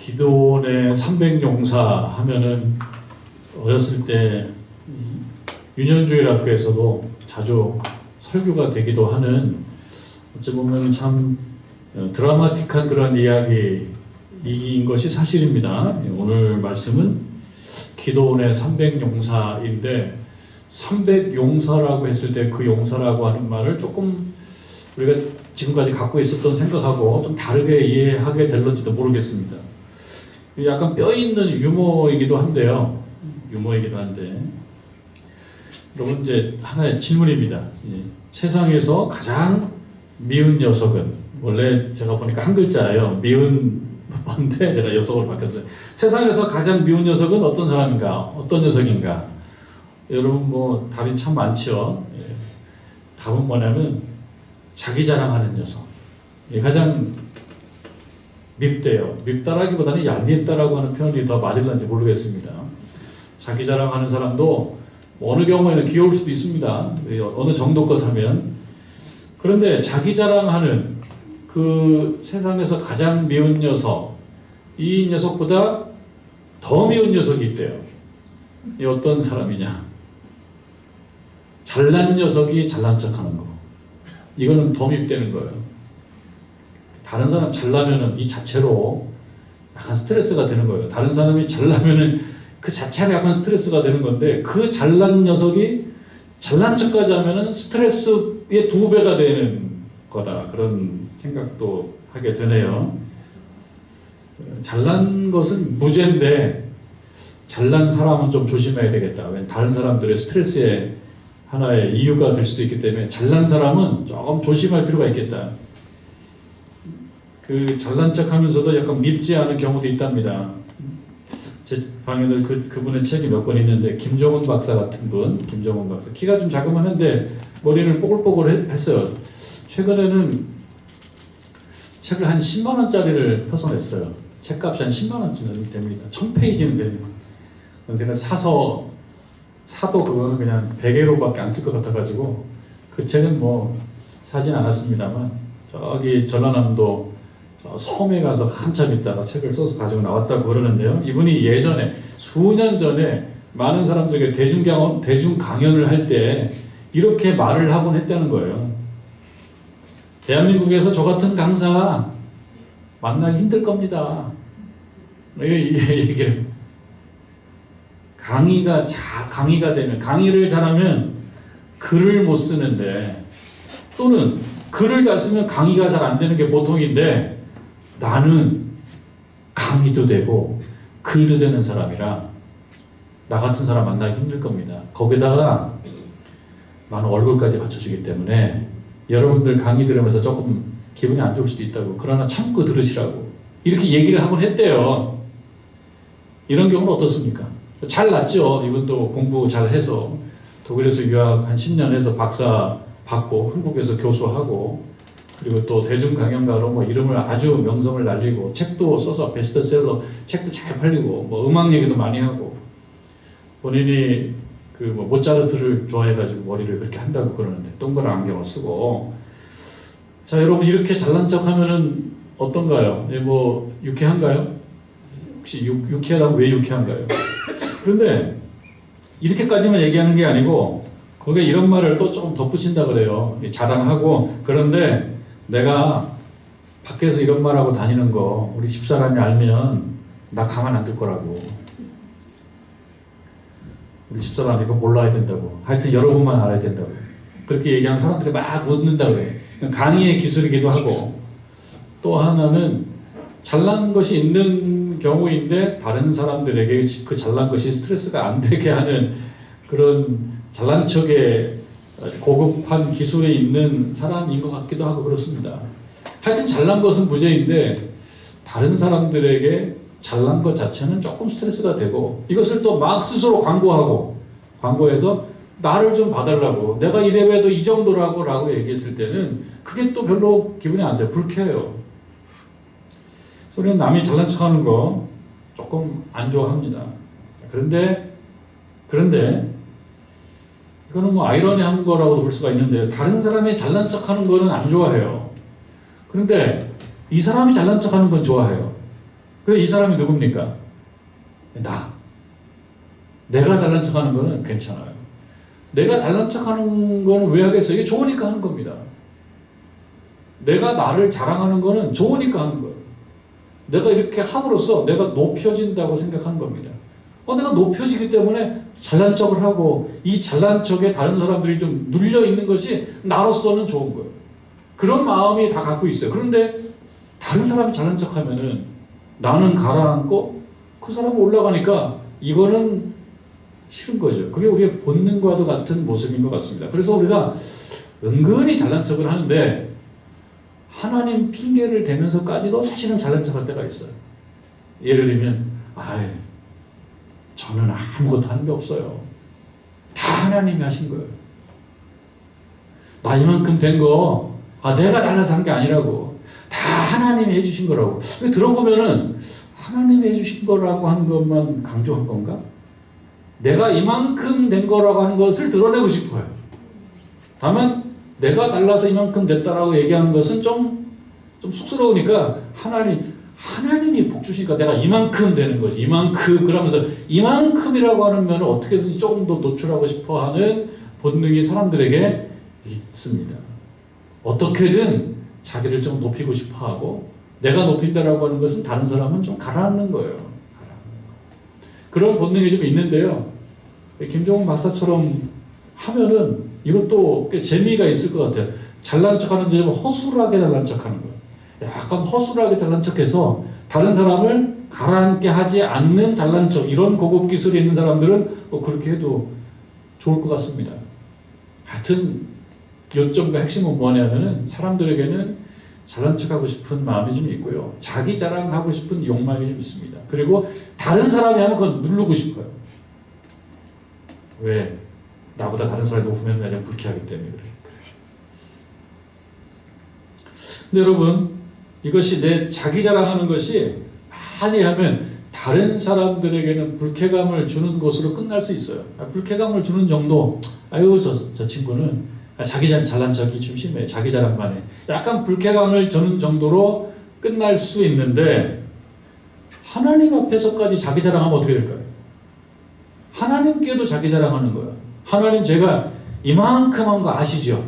기도원의 300용사 하면은 어렸을 때 윤현주일학교에서도 자주 설교가 되기도 하는, 어찌 보면 참 드라마틱한 그런 이야기인 것이 사실입니다. 오늘 말씀은 기도원의 300용사인데 300용사라고 했을 때 그 용사라고 하는 말을 조금 우리가 지금까지 갖고 있었던 생각하고 좀 다르게 이해하게 될런지도 모르겠습니다. 약간 뼈 있는 유머이기도 한데요. 여러분, 이제 하나의 질문입니다. 세상에서 가장 미운 녀석은, 원래 제가 보니까 한 글자예요. 미운 건데 제가 녀석으로 바뀌었어요. 세상에서 가장 미운 녀석은 어떤 사람인가? 어떤 녀석인가? 여러분 뭐 답이 참 많죠. 답은 뭐냐면 자기 자랑하는 녀석. 가장 밉대요. 밉다라기보다는 얄밉다라고 하는 표현이 더 맞을런지 모르겠습니다. 자기 자랑하는 사람도 어느 경우에는 귀여울 수도 있습니다. 어느 정도껏 하면. 그런데 자기 자랑하는 그 세상에서 가장 미운 녀석, 이 녀석보다 더 미운 녀석이 있대요. 이 어떤 사람이냐? 잘난 녀석이 잘난 척하는 거. 이거는 더 밉다는 거예요. 다른 사람 잘나면은 이 자체로 약간 스트레스가 되는 거예요. 다른 사람이 잘나면은 그 자체가 약간 스트레스가 되는 건데, 그 잘난 녀석이 잘난 척까지 하면은 스트레스의 2배가 되는 거다. 그런 생각도 하게 되네요. 잘난 것은 무죄인데 잘난 사람은 좀 조심해야 되겠다. 왜냐면 다른 사람들의 스트레스의 하나의 이유가 될 수도 있기 때문에 잘난 사람은 조금 조심할 필요가 있겠다. 그 잘난 척하면서도 약간 밉지 않은 경우도 있답니다. 제 방에도 그분의 책이 몇 권 있는데, 김정은 박사 같은 분, 김정은 박사, 키가 좀 작으면 한데 머리를 뽀글뽀글 했어요. 최근에는 책을 한 10만 원짜리를 펴서 냈어요. 책값이 한 10만 원쯤 됩니다. 1000페이지는 됩니다. 제가 사도 그거는 그냥 베개로밖에 안 쓸 것 같아가지고 그 책은 뭐 사진 않았습니다만, 저기 전라남도 섬에 가서 한참 있다가 책을 써서 가지고 나왔다고 그러는데요. 이분이 예전에 수년 전에 많은 사람들에게 대중 강연을 할 때 이렇게 말을 하곤 했다는 거예요. 대한민국에서 저 같은 강사 만나기 힘들 겁니다. 이 얘기를. 강의가 되면, 강의를 잘하면 글을 못 쓰는데, 또는 글을 잘 쓰면 강의가 잘 안 되는 게 보통인데, 나는 강의도 되고 글도 되는 사람이라 나 같은 사람 만나기 힘들 겁니다. 거기다가 나는 얼굴까지 받쳐주기 때문에 여러분들 강의 들으면서 조금 기분이 안 좋을 수도 있다고, 그러나 참고 들으시라고 이렇게 얘기를 하곤 했대요. 이런 경우는 어떻습니까? 잘 났죠. 이분도 공부 잘 해서 독일에서 유학 한 10년 해서 박사 받고 한국에서 교수하고, 그리고 또 대중 강연가로 뭐 이름을 아주 명성을 날리고, 책도 써서 베스트셀러, 책도 잘 팔리고, 뭐 음악 얘기도 많이 하고, 본인이 그 뭐 모차르트를 좋아해가지고 머리를 그렇게 한다고 그러는데 동그란 안경을 쓰고. 자, 여러분, 이렇게 잘난 척하면은 어떤가요? 뭐 유쾌한가요? 혹시 유쾌하다고 왜 유쾌한가요? 그런데 이렇게까지만 얘기하는 게 아니고 거기에 이런 말을 또 조금 덧붙인다 그래요. 자랑하고, 그런데 내가 밖에서 이런 말하고 다니는 거 우리 집사람이 알면 나 가만 안 둘 거라고. 우리 집사람이 이거 몰라야 된다고. 하여튼 여러분만 알아야 된다고. 그렇게 얘기하는 사람들이 막 웃는다 그래. 강의의 기술이기도 하고, 또 하나는 잘난 것이 있는 경우인데 다른 사람들에게 그 잘난 것이 스트레스가 안 되게 하는 그런 잘난 척의 고급한 기술에 있는 사람인 것 같기도 하고 그렇습니다. 하여튼 잘난 것은 무죄인데 다른 사람들에게 잘난 것 자체는 조금 스트레스가 되고, 이것을 또 막 스스로 광고해서 나를 좀 봐달라고, 내가 이래봬도 이 정도라고 라고 얘기했을 때는 그게 또 별로 기분이 안 돼요. 불쾌해요. 우리는 남이 잘난 척하는 거 조금 안 좋아합니다. 그런데 이거는 뭐 아이러니한 거라고도 볼 수가 있는데, 다른 사람이 잘난 척하는 거는 안 좋아해요. 그런데 이 사람이 잘난 척하는 건 좋아해요. 이 사람이 누굽니까? 내가 잘난 척하는 거는 괜찮아요. 내가 잘난 척하는 거는 왜 하겠어요? 이게 좋으니까 하는 겁니다. 내가 나를 자랑하는 거는 좋으니까 하는 거예요. 내가 이렇게 함으로써 내가 높여진다고 생각하는 겁니다. 내가 높여지기 때문에 잘난 척을 하고 이 잘난 척에 다른 사람들이 좀 눌려 있는 것이 나로서는 좋은 거예요. 그런 마음이 다 갖고 있어요. 그런데 다른 사람이 잘난 척하면은 나는 가라앉고 그 사람은 올라가니까 이거는 싫은 거죠. 그게 우리의 본능과도 같은 모습인 것 같습니다. 그래서 우리가 은근히 잘난 척을 하는데 하나님 핑계를 대면서까지도 사실은 잘난 척할 때가 있어요. 예를 들면 저는 아무것도 한 게 없어요. 다 하나님이 하신 거예요. 나 이만큼 된 거 내가 달라서 한 게 아니라고. 다 하나님이 해주신 거라고. 들어보면은 하나님이 해주신 거라고 한 것만 강조한 건가? 내가 이만큼 된 거라고 하는 것을 드러내고 싶어요. 다만 내가 잘나서 이만큼 됐다라고 얘기하는 것은 좀 쑥스러우니까 하나님이 복 주시니까 내가 이만큼 되는 거지. 이만큼. 그러면서 이만큼이라고 하는 면을 어떻게든지 조금 더 노출하고 싶어 하는 본능이 사람들에게 있습니다. 어떻게든 자기를 좀 높이고 싶어 하고 내가 높인다라고 하는 것은 다른 사람은 좀 가라앉는 거예요. 그런 본능이 좀 있는데요. 김종훈 박사처럼 하면은 이것도 꽤 재미가 있을 것 같아요. 잘난 척하는데 좀 허술하게 잘난 척하는 거예요. 약간 허술하게 잘난 척해서 다른 사람을 가라앉게 하지 않는 잘난 척, 이런 고급 기술이 있는 사람들은 그렇게 해도 좋을 것 같습니다. 하여튼 요점과 핵심은 뭐냐면은 사람들에게는 잘난 척하고 싶은 마음이 좀 있고요. 자기 자랑하고 싶은 욕망이 좀 있습니다. 그리고 다른 사람이 하면 그건 누르고 싶어요. 왜? 나보다 다른 사람이 높으면 내가 불쾌하기 때문에 그래요. 근데 여러분, 이것이 내 자기 자랑하는 것이 많이 하면 다른 사람들에게는 불쾌감을 주는 것으로 끝날 수 있어요. 불쾌감을 주는 정도, 저 친구는 자기 잘난 척이 좀 심해. 자기 자랑만 해. 약간 불쾌감을 주는 정도로 끝날 수 있는데 하나님 앞에서까지 자기 자랑하면 어떻게 될까요? 하나님께도 자기 자랑하는 거예요. 하나님, 제가 이만큼 한 거 아시죠?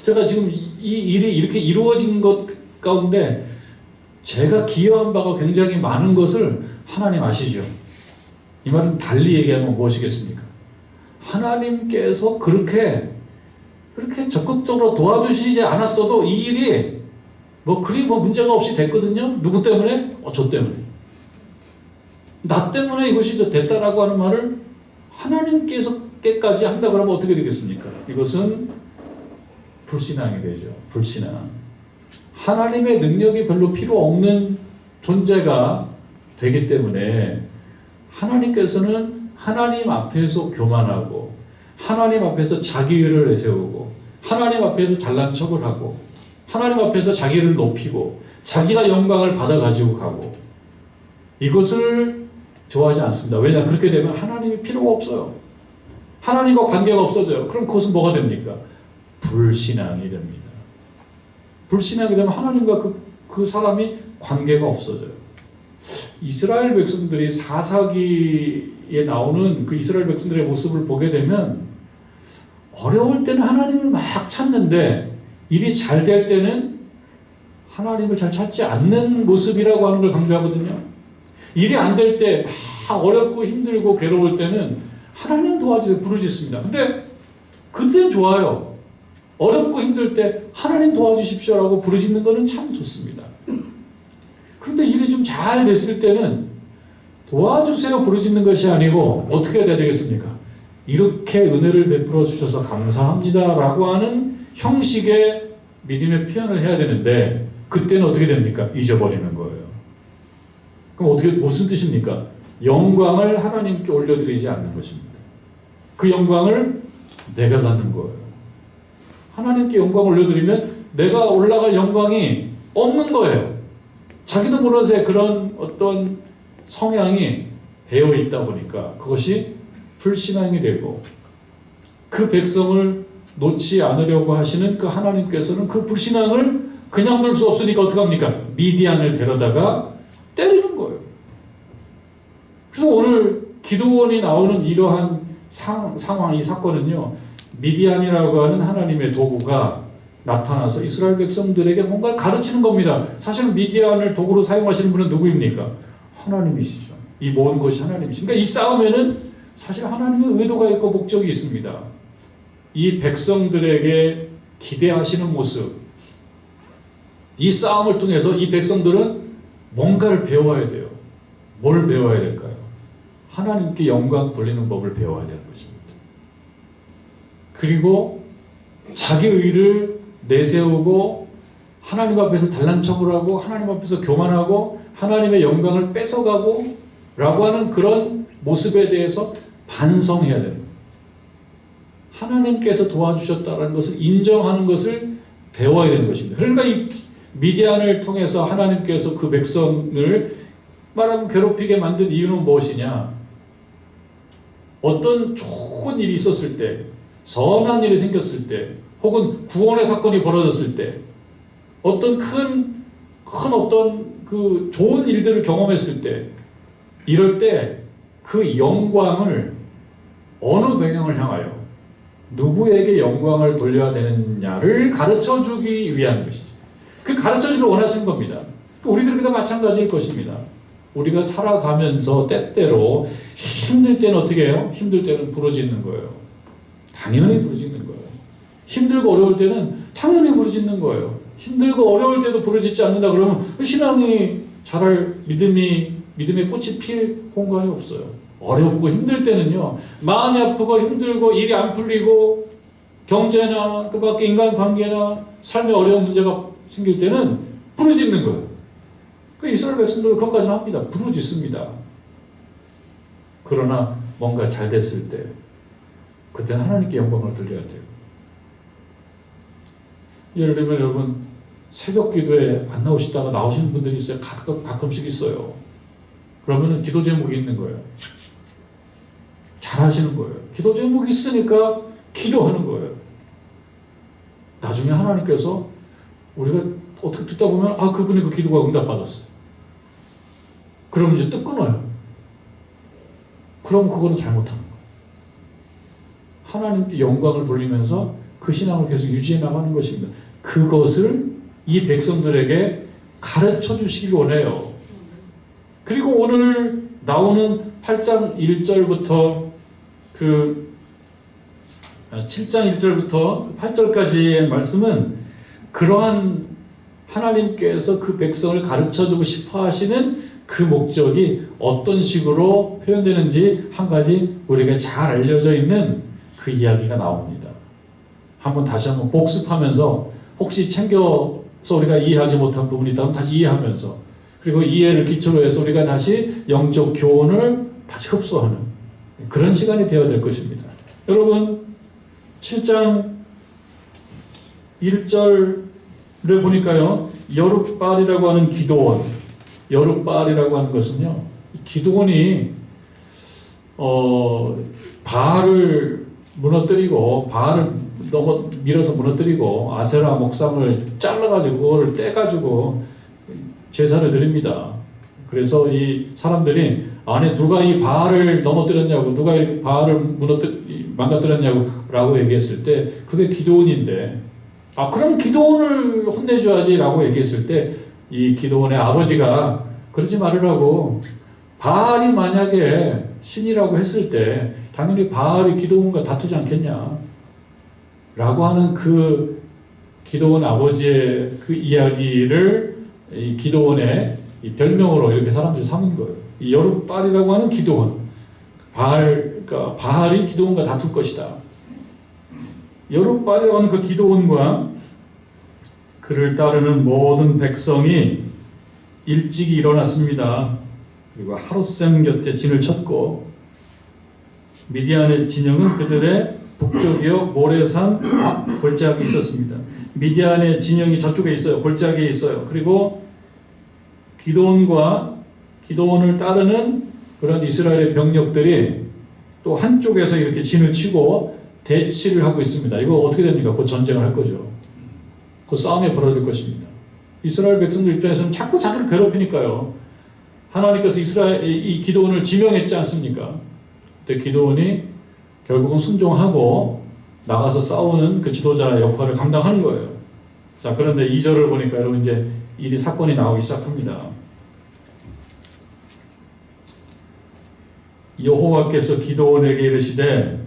제가 지금 이 일이 이렇게 이루어진 것 가운데 제가 기여한 바가 굉장히 많은 것을 하나님 아시죠? 이 말은 달리 얘기하면 무엇이겠습니까? 하나님께서 그렇게 적극적으로 도와주시지 않았어도 이 일이 그리 문제가 없이 됐거든요. 누구 때문에? 저 때문에. 나 때문에 이것이 됐다라고 하는 말을 하나님께서까지 한다 그러면 어떻게 되겠습니까? 이것은 불신앙이 되죠. 불신앙. 하나님의 능력이 별로 필요 없는 존재가 되기 때문에 하나님께서는 하나님 앞에서 교만하고 하나님 앞에서 자기를 내세우고 하나님 앞에서 잘난 척을 하고 하나님 앞에서 자기를 높이고 자기가 영광을 받아 가지고 가고 이것을 좋아하지 않습니다. 왜냐? 그렇게 되면 하나님이 필요가 없어요. 하나님과 관계가 없어져요. 그럼 그것은 뭐가 됩니까? 불신앙이 됩니다. 불신앙이 되면 하나님과 그 사람이 관계가 없어져요. 이스라엘 백성들이 사사기에 나오는 그 이스라엘 백성들의 모습을 보게 되면 어려울 때는 하나님을 막 찾는데 일이 잘 될 때는 하나님을 잘 찾지 않는 모습이라고 하는 걸 강조하거든요. 일이 안 될 때 막 어렵고 힘들고 괴로울 때는 하나님 도와주세요 부르짖습니다. 근데 그때는 좋아요. 어렵고 힘들 때 하나님 도와주십시오라고 부르짖는 거는 참 좋습니다. 그런데 일이 좀 잘 됐을 때는 도와주세요 부르짖는 것이 아니고 어떻게 해야 되겠습니까? 이렇게 은혜를 베풀어 주셔서 감사합니다 라고 하는 형식의 믿음의 표현을 해야 되는데 그때는 어떻게 됩니까? 잊어버리는 거예요. 그럼 무슨 뜻입니까? 영광을 하나님께 올려드리지 않는 것입니다. 그 영광을 내가 갖는 거예요. 하나님께 영광을 올려드리면 내가 올라갈 영광이 없는 거예요. 자기도 모르는 그런 어떤 성향이 배어 있다 보니까 그것이 불신앙이 되고 그 백성을 놓지 않으려고 하시는 그 하나님께서는 그 불신앙을 그냥 둘 수 없으니까 어떻게 합니까? 미디안을 데려다가 때리는 거예요. 그래서 오늘 기드온이 나오는 이러한 상황, 이 사건은요, 미디안이라고 하는 하나님의 도구가 나타나서 이스라엘 백성들에게 뭔가를 가르치는 겁니다. 사실은 미디안을 도구로 사용하시는 분은 누구입니까? 하나님이시죠. 이 모든 것이 하나님이시죠. 그러니까 이 싸움에는 사실 하나님의 의도가 있고 목적이 있습니다. 이 백성들에게 기대하시는 모습, 이 싸움을 통해서 이 백성들은 뭔가를 배워야 돼요. 뭘 배워야 될까요? 하나님께 영광 돌리는 법을 배워야 되는 것입니다. 그리고 자기 의를 내세우고 하나님 앞에서 잘난 척을 하고 하나님 앞에서 교만하고 하나님의 영광을 뺏어가고 라고 하는 그런 모습에 대해서 반성해야 됩니다. 하나님께서 도와주셨다는 것을 인정하는 것을 배워야 되는 것입니다. 그러니까 이 미디안을 통해서 하나님께서 그 백성을 말하면 괴롭히게 만든 이유는 무엇이냐? 어떤 좋은 일이 있었을 때, 선한 일이 생겼을 때, 혹은 구원의 사건이 벌어졌을 때, 어떤 큰 어떤 그 좋은 일들을 경험했을 때, 이럴 때 그 영광을 어느 방향을 향하여 누구에게 영광을 돌려야 되느냐를 가르쳐 주기 위한 것이죠. 그 가르쳐 주기를 원하시는 겁니다. 우리들도 마찬가지일 것입니다. 우리가 살아가면서 때때로 힘들 때는 어떻게 해요? 힘들 때는 부르짖는 거예요. 당연히 부르짖는 거예요. 힘들고 어려울 때는 당연히 부르짖는 거예요. 힘들고 어려울 때도 부르짖지 않는다 그러면 신앙이 자랄 믿음의 꽃이 필 공간이 없어요. 어렵고 힘들 때는요, 마음이 아프고 힘들고 일이 안 풀리고 경제나 그 밖에 인간관계나 삶의 어려운 문제가 생길 때는 부르짖는 거예요. 그 이스라엘 백성들은 그것까지는 합니다. 부르짖습니다. 그러나 뭔가 잘 됐을 때 그때는 하나님께 영광을 돌려야 돼요. 예를 들면 여러분 새벽 기도에 안 나오시다가 나오시는 분들이 있어요. 가끔씩 있어요. 그러면 기도 제목이 있는 거예요. 잘하시는 거예요. 기도 제목이 있으니까 기도하는 거예요. 나중에 하나님께서 우리가 어떻게 듣다 보면 그분의 그 기도가 응답받았어요. 그럼 이제 뚝 끊어요. 그럼 그거는 잘못하는 거예요. 하나님께 영광을 돌리면서 그 신앙을 계속 유지해 나가는 것입니다. 그것을 이 백성들에게 가르쳐 주시길 원해요. 그리고 오늘 나오는 8장 1절부터 7장 1절부터 8절까지의 말씀은 그러한 하나님께서 그 백성을 가르쳐주고 싶어 하시는 그 목적이 어떤 식으로 표현되는지 한 가지 우리에게 잘 알려져 있는 그 이야기가 나옵니다. 다시 한번 복습하면서 혹시 챙겨서 우리가 이해하지 못한 부분이 있다면 다시 이해하면서, 그리고 이해를 기초로 해서 우리가 다시 영적 교훈을 다시 흡수하는 그런 시간이 되어야 될 것입니다. 여러분 7장 1절을 보니까요, 여룻바알이라고 하는 기드온, 여룻바알이라고 하는 것은요, 기드온이 바알을 무너뜨리고 바알을 밀어서 무너뜨리고 아세라 목상을 잘라가지고 그거를 떼가지고 제사를 드립니다. 그래서 이 사람들이 누가 이 바알을 넘어뜨렸냐고, 누가 이렇게 바알을 망가뜨렸냐고 라고 얘기했을 때 그게 기드온인데, 그럼 기드온을 혼내줘야지 라고 얘기했을 때 이 기드온의 아버지가 그러지 말으라고, 바알이 만약에 신이라고 했을 때 당연히 바알이 기드온과 다투지 않겠냐 라고 하는 그 기드온 아버지의 그 이야기를 이 기드온의 이 별명으로 이렇게 사람들이 삼은 거예요. 이 여룻바알이라고 하는 기드온, 그러니까 바알이 기드온과 다툴 것이다. 여룻바알이라고 하는 그 기드온과 그를 따르는 모든 백성이 일찍이 일어났습니다. 그리고 하룻샘 곁에 진을 쳤고, 미디안의 진영은 그들의 북쪽이요 모레산 앞 골짜기에 있었습니다. 미디안의 진영이 저쪽에 있어요. 골짜기에 있어요. 그리고 기드온을 따르는 그런 이스라엘의 병력들이 또 한쪽에서 이렇게 진을 치고 대치를 하고 있습니다. 이거 어떻게 됩니까? 곧 전쟁을 할 거죠. 곧 싸움이 벌어질 것입니다. 이스라엘 백성들 입장에서는 자꾸 자기를 괴롭히니까요. 하나님께서 이 기드온을 지명했지 않습니까? 그때 기드온이 결국은 순종하고 나가서 싸우는 그 지도자 역할을 감당하는 거예요. 자, 그런데 2절을 보니까 여러분 이제 사건이 나오기 시작합니다. 여호와께서 기드온에게 이르시되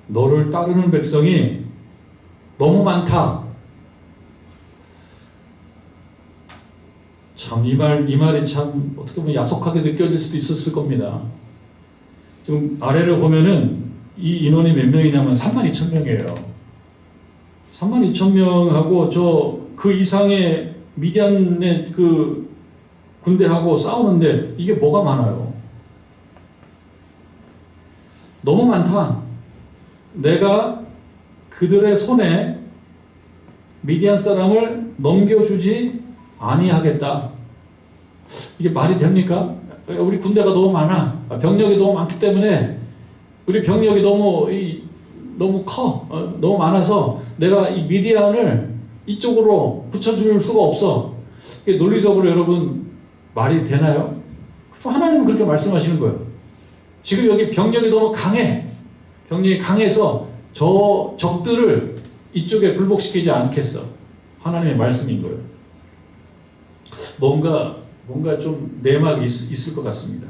너를 따르는 백성이 너무 많다. 참 이 말이 참 어떻게 보면 야속하게 느껴질 수도 있었을 겁니다. 지금 아래를 보면은 이 인원이 몇 명이냐면 32,000명이에요. 32,000명하고 그 이상의 미디안의 그 군대하고 싸우는데 이게 뭐가 많아요? 너무 많다. 내가 그들의 손에 미디안 사람을 넘겨주지 아니하겠다. 이게 말이 됩니까? 우리 군대가 너무 많아. 병력이 너무 많기 때문에 우리 병력이 너무 커. 너무 많아서 내가 이 미디안을 이쪽으로 붙여줄 수가 없어. 이게 논리적으로 여러분 말이 되나요? 하나님은 그렇게 말씀하시는 거예요. 지금 여기 병력이 너무 강해. 병력이 강해서 저 적들을 이쪽에 굴복시키지 않겠어. 하나님의 말씀인 거예요. 뭔가 좀 내막이 있을 것 같습니다.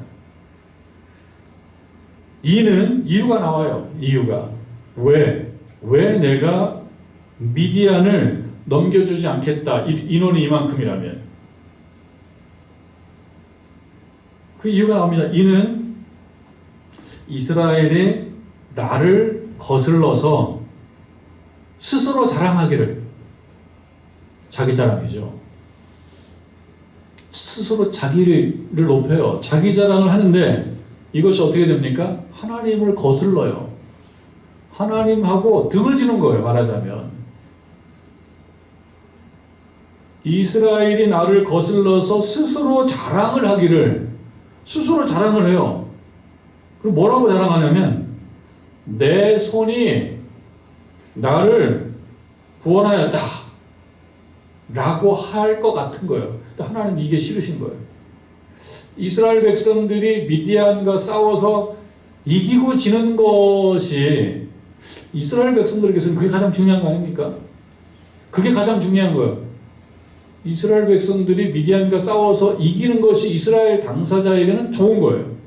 이유가 나와요. 이유가. 왜 내가 미디안을 넘겨주지 않겠다. 인원이 이만큼이라면. 그 이유가 나옵니다. 이는 이스라엘이 나를 거슬러서 스스로 자랑하기를. 자기 자랑이죠. 스스로 자기를 높여요. 자기 자랑을 하는데 이것이 어떻게 됩니까? 하나님을 거슬러요. 하나님하고 등을 지는 거예요. 말하자면 이스라엘이 나를 거슬러서 스스로 자랑을 하기를. 스스로 자랑을 해요. 그럼 뭐라고 자랑하냐면 내 손이 나를 구원하였다 라고 할 것 같은 거예요. 하나님 이게 싫으신 거예요. 이스라엘 백성들이 미디안과 싸워서 이기고 지는 것이 이스라엘 백성들에게서는 그게 가장 중요한 거 아닙니까? 그게 가장 중요한 거예요. 이스라엘 백성들이 미디안과 싸워서 이기는 것이 이스라엘 당사자에게는 좋은 거예요.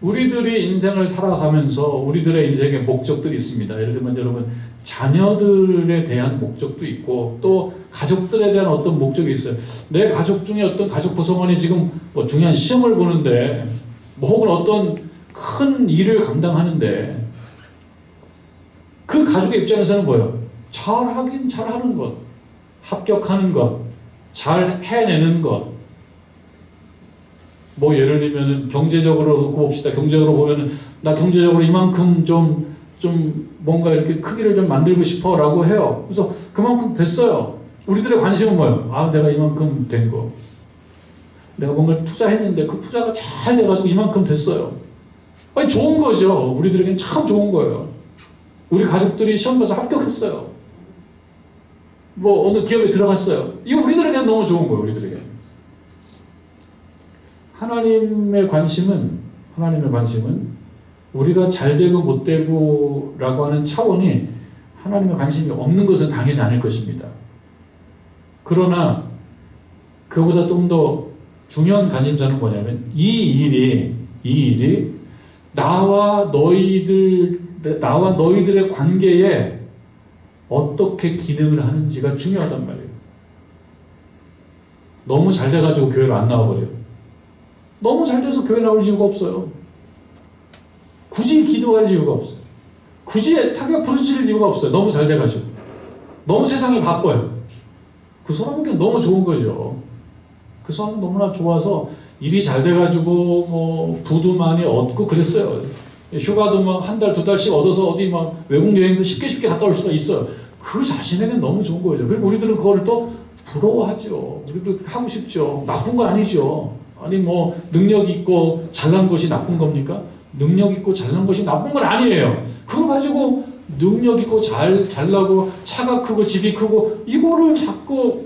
우리들이 인생을 살아가면서 우리들의 인생에 목적들이 있습니다. 예를 들면 여러분 자녀들에 대한 목적도 있고 또 가족들에 대한 어떤 목적이 있어요. 내 가족 중에 어떤 가족 구성원이 지금 뭐 중요한 시험을 보는데 뭐 혹은 어떤 큰 일을 감당하는데 그 가족의 입장에서는 뭐예요? 잘하긴 잘하는 것, 합격하는 것, 잘 해내는 것. 뭐 예를 들면 경제적으로 놓고 봅시다. 경제적으로 보면은 나 경제적으로 이만큼 좀 뭔가 이렇게 크기를 좀 만들고 싶어 라고 해요. 그래서 그만큼 됐어요. 우리들의 관심은 뭐예요? 내가 이만큼 된 거. 내가 뭔가를 투자했는데 그 투자가 잘 돼가지고 이만큼 됐어요. 좋은 거죠. 우리들에게는 참 좋은 거예요. 우리 가족들이 시험 봐서 합격했어요. 뭐 어느 기업에 들어갔어요. 이거 우리들에게는 너무 좋은 거예요. 우리들에게. 하나님의 관심은 우리가 잘되고 못되고 라고 하는 차원이 하나님의 관심이 없는 것은 당연히 아닐 것입니다. 그러나 그보다 좀 더 중요한 관심사는 뭐냐면 이 일이 나와 너희들의 관계에 어떻게 기능을 하는지가 중요하단 말이에요. 너무 잘 돼가지고 교회를 안 나와버려요. 너무 잘 돼서 교회 나올 이유가 없어요. 굳이 기도할 이유가 없어요. 굳이 애타게 부르짖을 이유가 없어요. 너무 잘 돼가지고. 너무 세상이 바빠요. 그 사람에게 너무 좋은 거죠. 그 사람은 너무나 좋아서 일이 잘 돼가지고 뭐 부도 많이 얻고 그랬어요. 휴가도 막 한 달, 두 달씩 얻어서 어디 막 외국 여행도 쉽게 갔다 올 수가 있어요. 그 자신에게는 너무 좋은 거죠. 그리고 우리들은 그걸 또 부러워하죠. 우리도 하고 싶죠. 나쁜 건 아니죠. 아니 뭐 능력 있고 잘난 것이 나쁜 겁니까? 능력 있고 잘난 것이 나쁜 건 아니에요. 그걸 가지고 능력 있고 잘나고 차가 크고 집이 크고 이거를 자꾸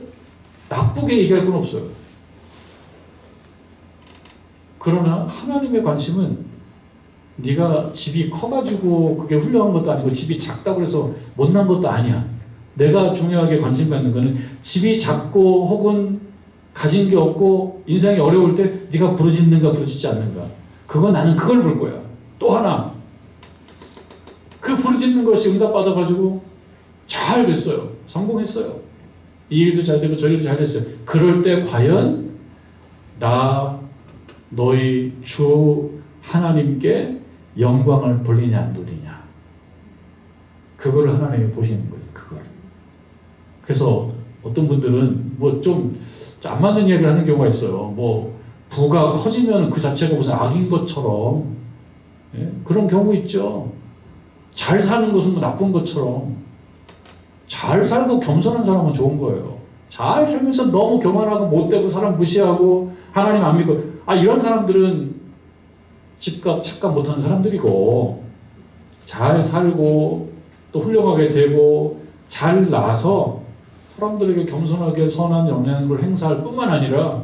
나쁘게 얘기할 건 없어요. 그러나 하나님의 관심은 네가 집이 커가지고 그게 훌륭한 것도 아니고 집이 작다고 해서 못난 것도 아니야. 내가 중요하게 관심 갖는 거는 집이 작고 혹은 가진 게 없고 인생이 어려울 때 네가 부르짖는가 부르짖지 않는가. 그거 나는 그걸 볼 거야. 또 하나, 그 부르짖는 것이 응답받아가지고 잘 됐어요. 성공했어요. 이 일도 잘 되고 저 일도 잘 됐어요. 그럴 때 과연 나 너희 주 하나님께 영광을 돌리냐 안 돌리냐, 그거를 하나님이 보시는 거죠. 그걸. 그래서 어떤 분들은 뭐 좀 안 맞는 얘기를 하는 경우가 있어요. 뭐 부가 커지면 그 자체가 무슨 악인 것처럼, 예? 그런 경우 있죠. 잘 사는 것은 뭐 나쁜 것처럼. 잘 살고 겸손한 사람은 좋은 거예요. 잘 살면서 너무 교만하고 못되고 사람 무시하고 하나님 안 믿고, 이런 사람들은 집값 착각 못하는 사람들이고, 잘 살고 또 훌륭하게 되고 잘 나서 사람들에게 겸손하게 선한 영향을 행사할 뿐만 아니라,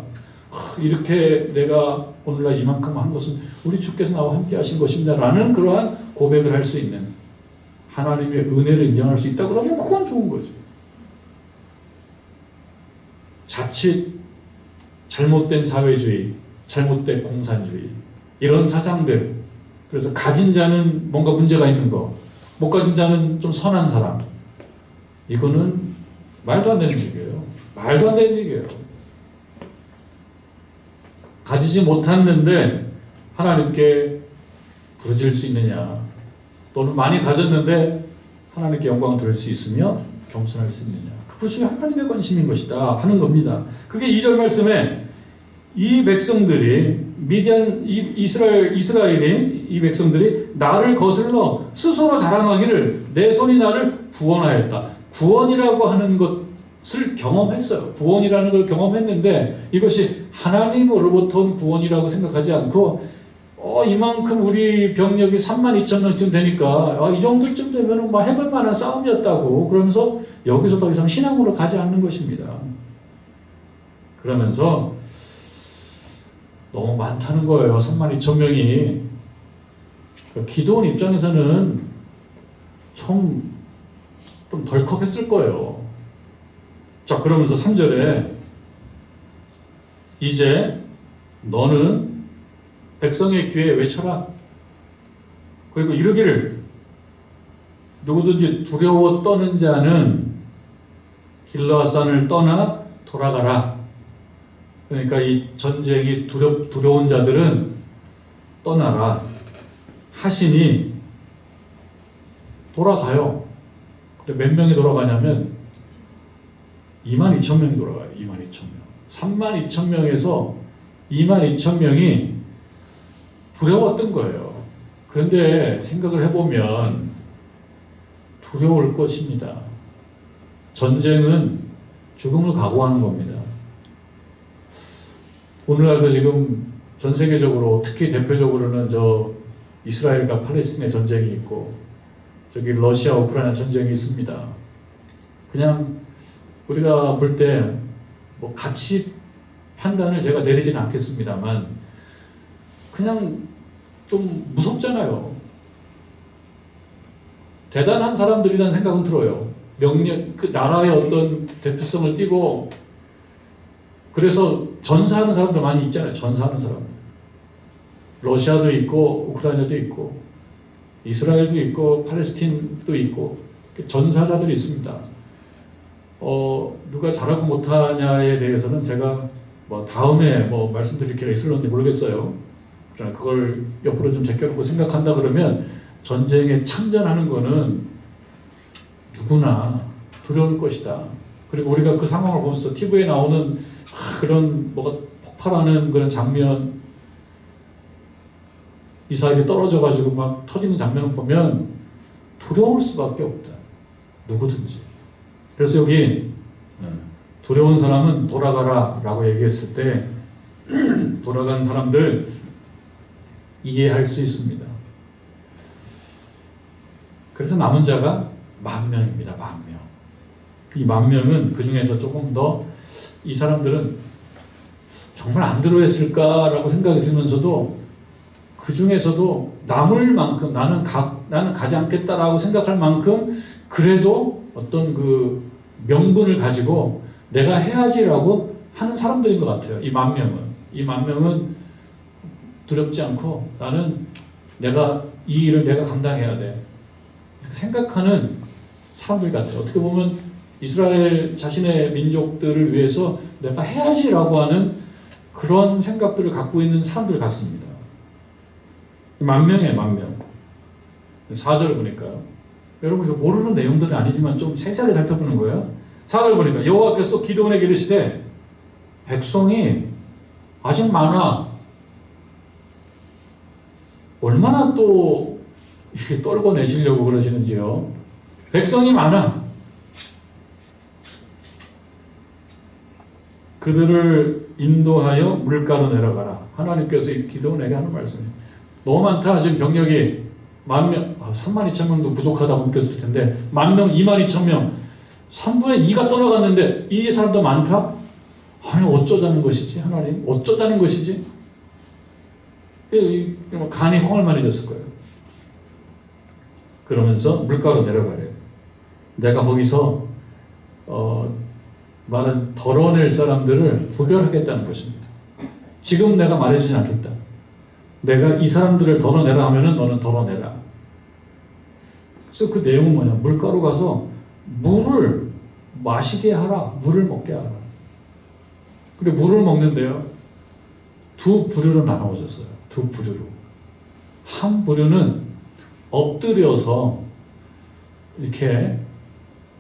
이렇게 내가 오늘날 이만큼 한 것은 우리 주께서 나와 함께 하신 것입니다 라는 그러한 고백을 할 수 있는, 하나님의 은혜를 인정할 수 있다 그러면 그건 좋은 거죠. 자칫 잘못된 사회주의, 잘못된 공산주의, 이런 사상들, 그래서 가진 자는 뭔가 문제가 있는 거, 못 가진 자는 좀 선한 사람, 이거는 말도 안 되는 얘기예요. 말도 안 되는 얘기예요. 가지지 못했는데 하나님께 부르질 수 있느냐, 또는 많이 가졌는데 하나님께 영광을 돌릴 수 있으며 겸손할 수 있느냐, 그것이 하나님의 관심인 것이다 하는 겁니다. 그게 2절 말씀에 이 백성들이, 미디안 이스라엘이, 이 백성들이 나를 거슬러 스스로 자랑하기를 내 손이 나를 구원하였다. 구원이라고 하는 것을 경험했어요. 구원이라는 걸 경험했는데 이것이 하나님으로부터 온 구원이라고 생각하지 않고, 이만큼 우리 병력이 32,000명쯤 되니까 이 정도쯤 되면 뭐 해볼 만한 싸움이었다고 그러면서 여기서 더 이상 신앙으로 가지 않는 것입니다. 그러면서 너무 많다는 거예요. 32,000명이. 기도원 입장에서는 좀 덜컥했을 거예요. 자, 그러면서 3절에 이제 너는 백성의 귀에 외쳐라. 그리고 이르기를 누구든지 두려워 떠는 자는 길르앗산을 떠나 돌아가라. 그러니까 이 전쟁이 두려운 자들은 떠나라 하시니 돌아가요. 근데 몇 명이 돌아가냐면 22,000명이 돌아가요. 22,000명. 32,000명에서 22,000명이 두려웠던 거예요. 그런데 생각을 해보면 두려울 것입니다. 전쟁은 죽음을 각오하는 겁니다. 오늘날도 지금 전 세계적으로, 특히 대표적으로는 이스라엘과 팔레스틴의 전쟁이 있고, 저기 러시아 우크라이나 전쟁이 있습니다. 그냥 우리가 볼 때 뭐 가치 판단을 제가 내리지는 않겠습니다만 그냥 좀 무섭잖아요. 대단한 사람들이라는 생각은 들어요. 그 나라의 어떤 대표성을 띠고, 그래서 전사하는 사람들 많이 있잖아요. 전사하는 사람들. 러시아도 있고 우크라이나도 있고 이스라엘도 있고 팔레스틴도 있고 전사자들이 있습니다. 누가 잘하고 못하냐에 대해서는 제가 뭐 다음에 뭐 말씀드릴 기회가 있을런지 모르겠어요. 그러나 그걸 옆으로 좀 제껴놓고 생각한다 그러면 전쟁에 참전하는 거는 누구나 두려울 것이다. 그리고 우리가 그 상황을 보면서 TV에 나오는 그런 뭐가 폭발하는 그런 장면, 미사일이 떨어져가지고 막 터지는 장면을 보면 두려울 수밖에 없다. 누구든지. 그래서 여기 두려운 사람은 돌아가라 라고 얘기했을 때 돌아간 사람들 이해할 수 있습니다. 그래서 남은 자가 10,000명입니다. 10,000명. 이 10,000명은 그 중에서 조금 더 이 사람들은 정말 안 들어했을까라고 생각이 들면서도 그 중에서도 남을 만큼 나는 가지 않겠다라고 생각할 만큼 그래도 어떤 그 명분을 가지고 내가 해야지라고 하는 사람들인 것 같아요. 이 10,000명은. 이 10,000명은 두렵지 않고 나는 이 일을 내가 감당해야 돼. 생각하는 사람들 같아요. 어떻게 보면 이스라엘 자신의 민족들을 위해서 내가 해야지라고 하는 그런 생각들을 갖고 있는 사람들 같습니다. 10,000명이에요, 10,000명. 4절을 보니까요. 여러분 이거 모르는 내용들은 아니지만 좀 세세하게 살펴보는 거예요. 4절 보니까 여호와께서 기드온에게 이르시되 백성이 아직 많아. 얼마나 또 이렇게 떨고 내시려고 그러시는지요. 백성이 많아. 그들을 인도하여 물가로 내려가라. 하나님께서 이 기드온에게 하는 말씀이에요. 너무 많다. 지금 병력이 10,000명, 32,000명도 부족하다고 느꼈을 텐데 10,000명, 22,000명 3분의 2가 떠나갔는데 이 사람도 많다? 아니 어쩌자는 것이지 하나님? 어쩌자는 것이지? 간이 콩알만해졌을 거예요. 그러면서 물가로 내려가래요. 내가 거기서 말은 덜어낼 사람들을 구별하겠다는 것입니다. 지금 내가 말해주지 않겠다. 내가 이 사람들을 덜어내라 하면은 너는 덜어내라. 그래서 그 내용은 뭐냐? 물가로 가서 물을 마시게 하라. 물을 먹게 하라. 그리고 물을 먹는데요. 두 부류로 나눠졌어요. 두 부류로. 한 부류는 엎드려서 이렇게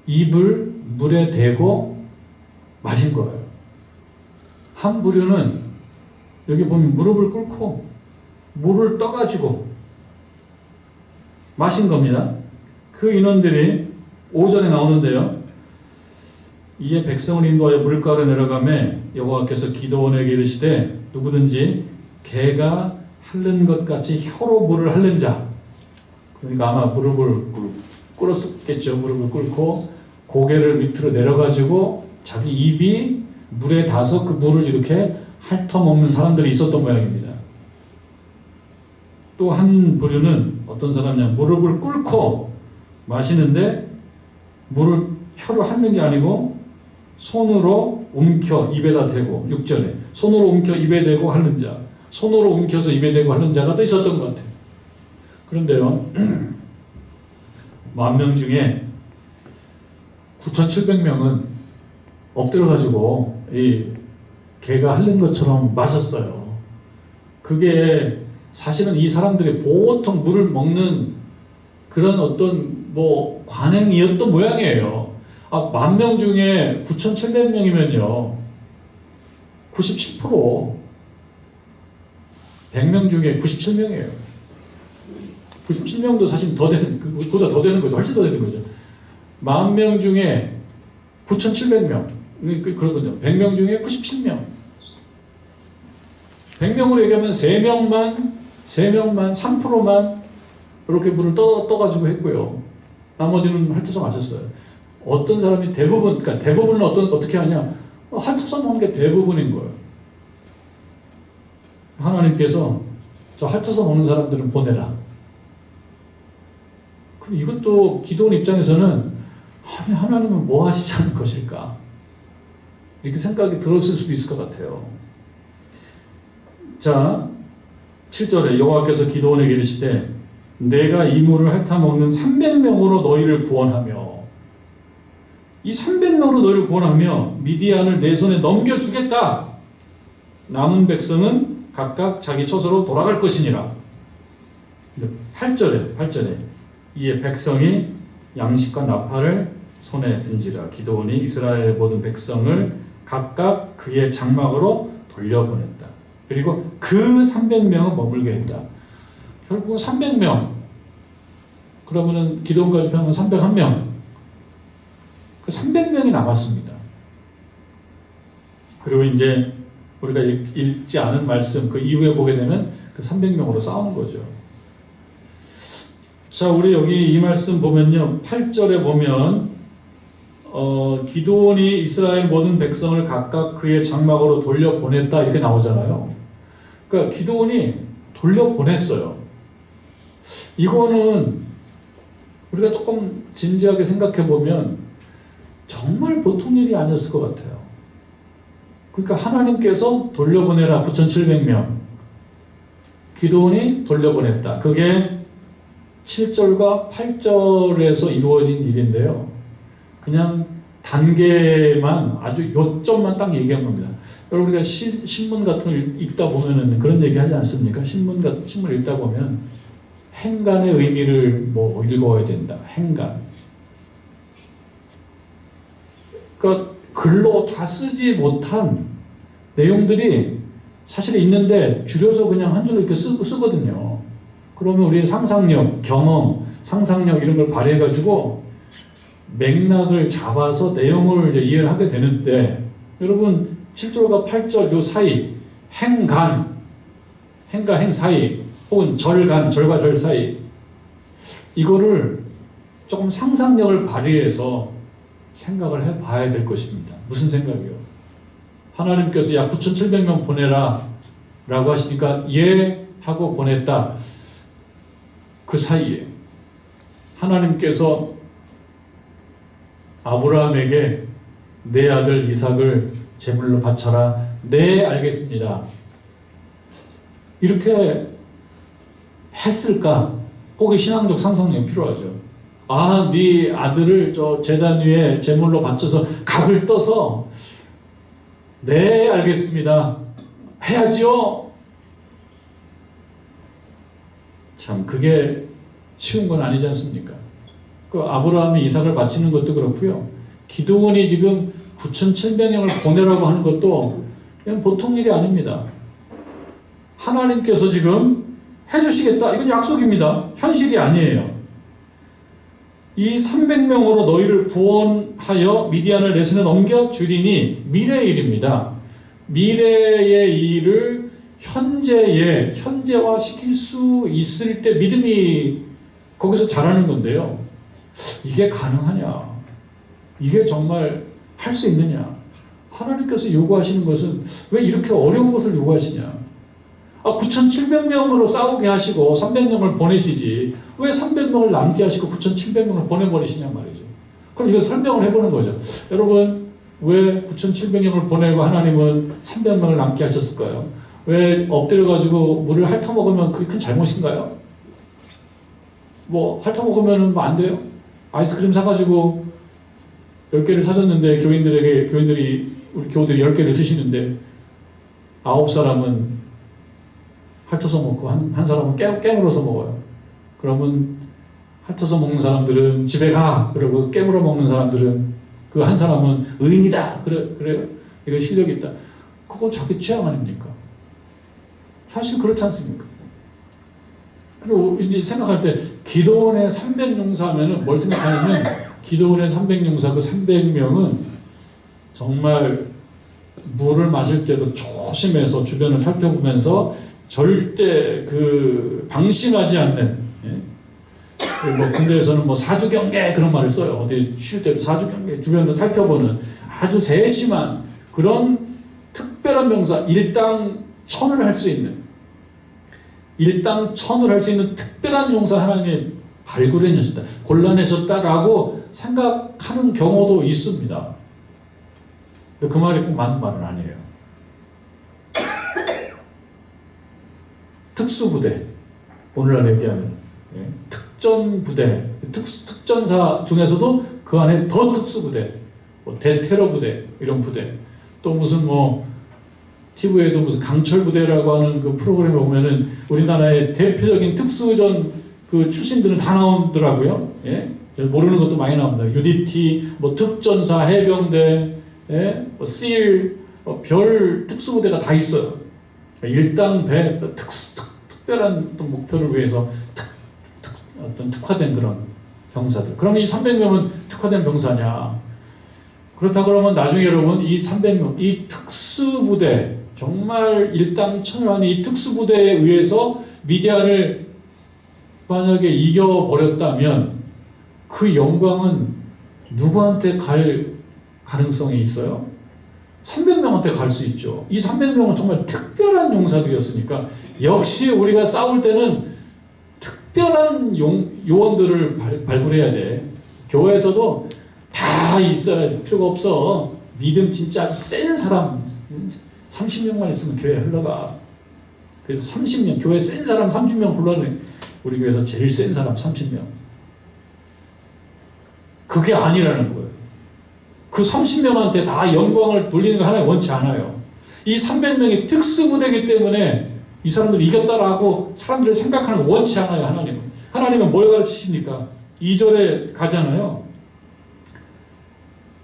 입을 물에 대고 마신 거예요. 한 부류는 여기 보면 무릎을 꿇고 물을 떠가지고 마신 겁니다. 그 인원들이 5절에 나오는데요. 이에 백성을 인도하여 물가로 내려가매 여호와께서 기드온에게 이르시되 누구든지 개가 핥는 것 같이 혀로 물을 핥는 자, 그러니까 아마 무릎을 꿇었겠죠. 무릎을 꿇고 고개를 밑으로 내려가지고 자기 입이 물에 닿아서 그 물을 이렇게 핥아먹는 사람들이 있었던 모양입니다. 또 한 부류는 어떤 사람이냐, 무릎을 꿇고 마시는데 물을 혀로 핥는 게 아니고 손으로 움켜 입에다 대고, 6절에 손으로 움켜 입에 대고 핥는 자, 손으로 움켜서 입에 대고 핥는 자가 또 있었던 것 같아요. 그런데요, 10,000명 중에 9,700명은 엎드려가지고 이 개가 핥는 것처럼 마셨어요. 그게 사실은 이 사람들이 보통 물을 먹는 그런 어떤 관행이었던 모양이에요. 10,000명 중에 9,700명이면요 97%, 100명 중에 97명이에요. 97명도 사실 더 되는, 그보다 더 되는 거죠. 훨씬 더 되는 거죠. 10,000명 중에 9,700명, 그렇군요. 100명 중에 97명. 100명으로 얘기하면 3명만 3%만 이렇게 물을 떠가지고 했고요. 나머지는 핥아서 마셨어요. 어떤 사람이 그러니까 대부분은 어떻게 하냐? 핥아서 먹는 게 대부분인 거예요. 하나님께서 저 핥아서 먹는 사람들은 보내라. 그럼 이것도 기도원 입장에서는 아니 하나님은 뭐 하시자는 것일까? 이렇게 생각이 들었을 수도 있을 것 같아요. 자, 7절에 여호와께서 기드온에게 이르시되 내가 이 물을 핥아먹는 300명으로 너희를 구원하며, 이 300명으로 너희를 구원하며 미디안을 내 손에 넘겨주겠다. 남은 백성은 각각 자기 처소로 돌아갈 것이니라. 8절에 이에 백성이 양식과 나팔을 손에 든지라. 기드온이 이스라엘의 모든 백성을 각각 그의 장막으로 돌려보냈다. 그리고 그 300명은 머물게 했다. 결국은 300명. 그러면은 기드온까지 하면 301명. 그 300명이 남았습니다. 그리고 이제 우리가 읽지 않은 말씀 그 이후에 보게 되면 그 300명으로 싸우는 거죠. 자, 우리 여기 이 말씀 보면요. 8절에 보면 기드온이 이스라엘 모든 백성을 각각 그의 장막으로 돌려보냈다 이렇게 나오잖아요. 그러니까 기드온이 돌려보냈어요. 이거는 우리가 조금 진지하게 생각해 보면 정말 보통 일이 아니었을 것 같아요. 그러니까 하나님께서 돌려보내라 9,700명. 기드온이 돌려보냈다. 그게 7절과 8절에서 이루어진 일인데요. 그냥 단계만 아주 요점만 딱 얘기한 겁니다. 여러분 우리가 신문 같은 걸 읽다 보면은 그런 얘기 하지 않습니까? 신문 읽다 보면 행간의 의미를 뭐 읽어야 된다. 행간. 그러니까 글로 다 쓰지 못한 내용들이 사실 있는데 줄여서 그냥 한 줄로 이렇게 쓰거든요. 그러면 우리의 상상력, 경험, 상상력 이런 걸 발휘해가지고 맥락을 잡아서 내용을 이제 이해를 하게 되는데 여러분 7절과 8절 요 사이 행간, 행과 행 사이 혹은 절간, 절과 절 사이 이거를 조금 상상력을 발휘해서 생각을 해봐야 될 것입니다. 무슨 생각이요? 하나님께서 약 9,700명 보내라 라고 하시니까 예 하고 보냈다. 그 사이에 하나님께서 아브라함에게 내 아들 이삭을 제물로 바쳐라. 네, 알겠습니다. 이렇게 했을까? 거기 신앙적 상상력이 필요하죠. 아, 네 아들을 저 제단 위에 제물로 바쳐서 각을 떠서 네, 알겠습니다. 해야지요. 참 그게 쉬운 건 아니지 않습니까? 그 아브라함이 이삭을 바치는 것도 그렇고요. 기드온이 지금 9,700명을 보내라고 하는 것도 그냥 보통 일이 아닙니다. 하나님께서 지금 해주시겠다. 이건 약속입니다. 현실이 아니에요. 이 300명으로 너희를 구원하여 미디안을 내 손에 넘겨주리니 미래의 일입니다. 미래의 일을 현재화 시킬 수 있을 때 믿음이 거기서 자라는 건데요. 이게 가능하냐? 이게 정말 할 수 있느냐? 하나님께서 요구하시는 것은 왜 이렇게 어려운 것을 요구하시냐? 9,700명으로 싸우게 하시고 300명을 보내시지 왜 300명을 남게 하시고 9,700명을 보내버리시냐 말이죠. 그럼 이거 설명을 해보는 거죠. 여러분 왜 9,700명을 보내고 하나님은 300명을 남게 하셨을까요? 왜 엎드려가지고 물을 핥아먹으면 그게 큰 잘못인가요? 뭐 핥아먹으면 뭐 안 돼요? 아이스크림 사가지고 10개를 사줬는데 교인들이 우리 교우들이 10개를 드시는데 9사람은 핥아서 먹고 한 사람은 깨물어서 먹어요. 그러면 핥아서 먹는 사람들은 집에 가! 그러고 깨물어 먹는 사람들은 그 한 사람은 의인이다! 그래요? 이런 실력이 있다. 그건 자기 취향 아닙니까? 사실 그렇지 않습니까? 그래서 이제 생각할 때 기드온의 300용사 하면은 뭘 생각하냐면 기드온의 300용사 그 300명은 정말 물을 마실 때도 조심해서 주변을 살펴보면서 절대 그 방심하지 않는 뭐 군대에서는 뭐 사주경계 그런 말을 써요. 어디 쉴 때도 사주경계 주변을 살펴보는 아주 세심한 그런 특별한 병사 일당천을 할 수 있는 일당천을 할 수 있는 특별한 용사 하나님이 발굴해내셨다, 골라내셨다라고 생각하는 경우도 있습니다. 근데 그 말이 꼭 맞는 말은 아니에요. 특수부대, 오늘날 얘기하면 특전부대, 특전사 중에서도 그 안에 더 특수부대, 뭐 대테러부대 이런 부대, 또 무슨 뭐 TV에도 무슨 강철부대라고 하는 그 프로그램을 보면은 우리나라의 대표적인 특수전 그 출신들은 다 나오더라고요. 예? 모르는 것도 많이 나옵니다. UDT, 뭐 특전사, 해병대, 예? 뭐 SEAL, 별 특수부대가 다 있어요. 일당 배 특별한 어떤 목표를 위해서 어떤 특화된 그런 병사들. 그러면 이 300명은 특화된 병사냐? 그렇다 그러면 나중에 여러분 이 300명, 이 특수부대, 정말 일당천외한 이 특수부대에 의해서 미디안을 만약에 이겨버렸다면 그 영광은 누구한테 갈 가능성이 있어요? 300명한테 갈 수 있죠. 이 300명은 정말 특별한 용사들이었으니까 역시 우리가 싸울 때는 특별한 요원들을 발굴해야 돼. 교회에서도 다 있어야 돼. 필요가 없어. 믿음 진짜 센 사람 30명만 있으면 교회 흘러가. 그래서 30명, 교회 센 사람 30명 불러내. 우리 교회에서 제일 센 사람 30명. 그게 아니라는 거예요. 그 30명한테 다 영광을 돌리는 거 하나님 원치 않아요. 이 300명이 특수부대이기 때문에 이 사람들이 이겼다라고 사람들이 생각하는 거 원치 않아요. 하나님은. 하나님은 뭘 가르치십니까? 2절에 가잖아요.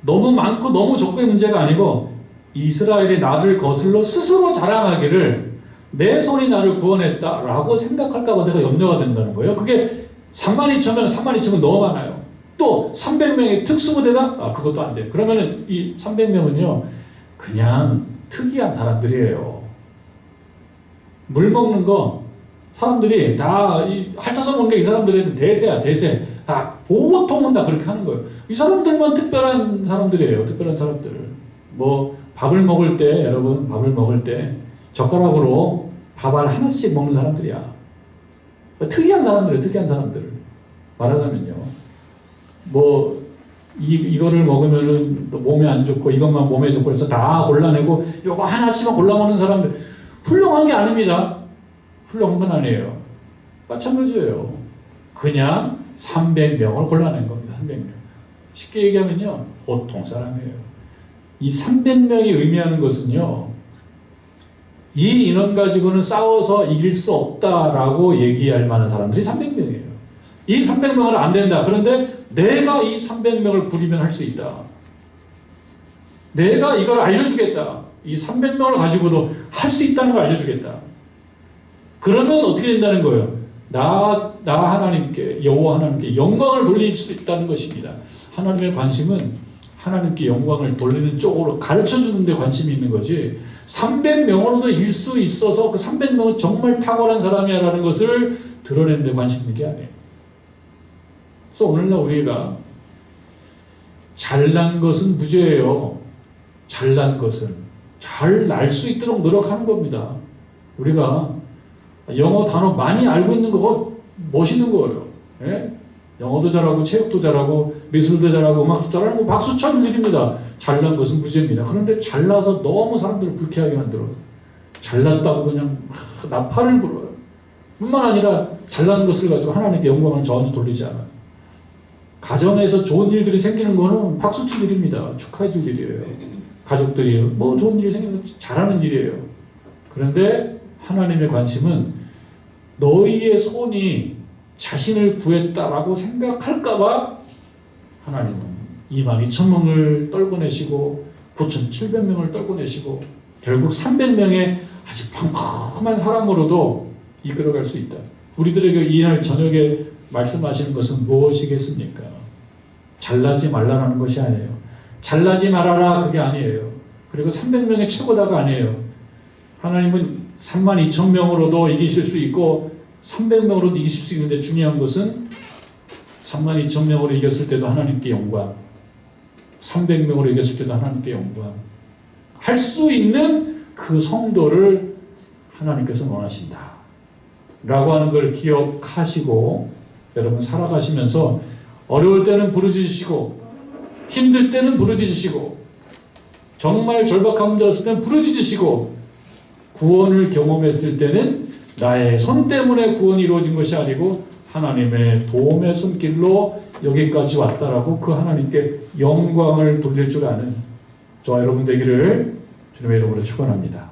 너무 많고 너무 적고의 문제가 아니고 이스라엘이 나를 거슬러 스스로 자랑하기를 내 손이 나를 구원했다라고 생각할까 봐 내가 염려가 된다는 거예요. 그게 32,000명 너무 많아요. 또 300명의 특수부대다? 그것도 안 돼. 그러면은 이 300명은요 그냥 특이한 사람들이에요. 물 먹는 거 사람들이 다 핥아서 먹는 게 이 사람들의 대세야. 대세. 다 보통은 다 그렇게 하는 거예요. 이 사람들만 특별한 사람들이에요. 특별한 사람들. 뭐 밥을 먹을 때 여러분 밥을 먹을 때 젓가락으로 밥알 하나씩 먹는 사람들이야. 특이한 사람들이에요. 특이한 사람들. 말하자면요. 뭐 이거를 먹으면은 또 몸에 안 좋고 이것만 몸에 좋고 해서 다 골라내고 요거 하나씩만 골라 먹는 사람들 훌륭한 게 아닙니다. 훌륭한 건 아니에요. 마찬가지예요. 그냥 300명을 골라낸 겁니다. 300명. 쉽게 얘기하면요. 보통 사람이에요. 이 300명이 의미하는 것은요. 이 인원 가지고는 싸워서 이길 수 없다라고 얘기할 만한 사람들이 300명이에요. 이 300명은 안 된다. 그런데 내가 이 300명을 부리면 할 수 있다. 내가 이걸 알려주겠다. 이 300명을 가지고도 할 수 있다는 걸 알려주겠다. 그러면 어떻게 된다는 거예요? 나 하나님께, 여호와 하나님께 영광을 돌릴 수 있다는 것입니다. 하나님의 관심은 하나님께 영광을 돌리는 쪽으로 가르쳐주는 데 관심이 있는 거지 300명으로도 일 수 있어서 그 300명은 정말 탁월한 사람이야 라는 것을 드러내는 데 관심 있는 게 아니에요. 그래서 오늘날 우리가 잘난 것은 무죄예요. 잘난 것은 잘 날 수 있도록 노력하는 겁니다. 우리가 영어 단어 많이 알고 있는 거 멋있는 거예요. 예? 영어도 잘하고 체육도 잘하고 미술도 잘하고 음악도 잘하는 거 박수 쳐줄 일입니다. 잘난 것은 무죄입니다. 그런데 잘나서 너무 사람들을 불쾌하게 만들어요. 잘났다고 그냥 나팔을 불어요. 뿐만 아니라 잘난 것을 가지고 하나님께 영광을 전혀 돌리지 않아요. 가정에서 좋은 일들이 생기는 거는 박수 칠 일입니다. 축하해 줄 일이에요. 가족들이 뭐 좋은 일이 생기면 잘하는 일이에요. 그런데 하나님의 관심은 너희의 손이 자신을 구했다라고 생각할까봐 하나님은 22,000명을 떨궈내시고 9,700명을 떨궈내시고 결국 300명의 아주 평범한 사람으로도 이끌어갈 수 있다. 우리들에게 이날 저녁에 말씀하시는 것은 무엇이겠습니까? 잘나지 말라는 것이 아니에요. 잘나지 말아라 그게 아니에요. 그리고 300명의 최고다가 아니에요. 하나님은 32,000명으로도 이기실 수 있고 300명으로도 이기실 수 있는데 중요한 것은 32,000명으로 이겼을 때도 하나님께 영광, 300명으로 이겼을 때도 하나님께 영광, 할 수 있는 그 성도를 하나님께서 원하신다 라고 하는 걸 기억하시고 여러분 살아가시면서 어려울 때는 부르짖으시고 힘들 때는 부르짖으시고 정말 절박한 문제가 있을 때는 부르짖으시고 구원을 경험했을 때는 나의 손 때문에 구원이 이루어진 것이 아니고 하나님의 도움의 손길로 여기까지 왔다라고 그 하나님께 영광을 돌릴 줄 아는 저와 여러분 되기를 주님의 이름으로 축원합니다.